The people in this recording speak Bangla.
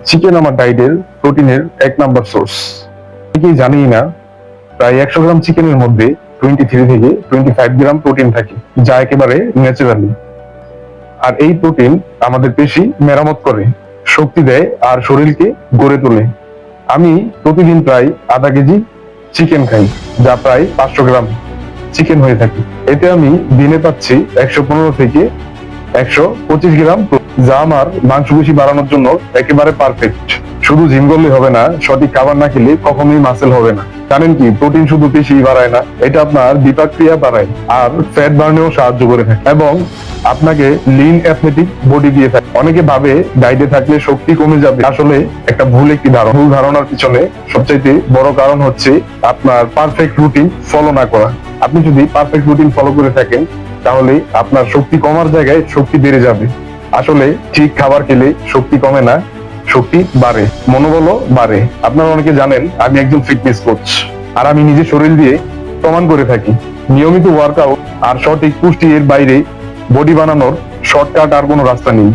চিকেন আমার ডায়েটের প্রোটিনের 1 নম্বর সোর্স। অনেকেই জানেই না, প্রায় 100 গ্রাম চিকেনের মধ্যে 23 থেকে 25 গ্রাম প্রোটিন থাকে, যা একেবারে ন্যাচারালি। আর এই প্রোটিন আমাদের পেশি মেরামত করে, শক্তি দেয় আর শরীরকে গড়ে তোলে। আমি প্রতিদিন প্রায় আধা কেজি চিকেন খাই, যা প্রায় 500 গ্রাম চিকেন হয়ে থাকে। এতে আমি দিনে পাচ্ছি 115 থেকে 125 গ্রাম, যা আমার মাংসপেশি বাড়ানোর জন্য একেবারে পারফেক্ট। শুধু জিম করলে হবে না, সঠিক খাবার না খেলে কখনোই মাসেল হবে না। জানেন কি, প্রোটিন শুধু পেশি বাড়ায় না, এটা আপনার বিপাক ক্রিয়া বাড়ায় আর ফ্যাট বার্নেও সাহায্য করে থাকে এবং আপনাকে লিন অ্যাথলেটিক বডি দিয়ে থাকে। অনেকে ভাবে ডায়েটে থাকলে শক্তি কমে যাবে, আসলে একটা ভুল ধারণার পিছনে সবচাইতে বড় কারণ হচ্ছে আপনার পারফেক্ট রুটিন ফলো না করা। আপনি যদি পারফেক্ট রুটিন ফলো করে থাকেন, তাহলে আপনার শক্তি কমার জায়গায় শক্তি বেড়ে যাবে। আসলে ঠিক খাবার খেলে শক্তি কমে না, শক্তি বাড়ে, মনোবলও বাড়ে। আপনারা অনেকে জানেন আমি একজন ফিটনেস কোচ, আর আমি নিজে শরীর দিয়ে প্রমাণ করে থাকি নিয়মিত ওয়ার্কআউট আর সঠিক পুষ্টি এর বাইরে বডি বানানোর শর্টকাট আর কোনো রাস্তা নেই।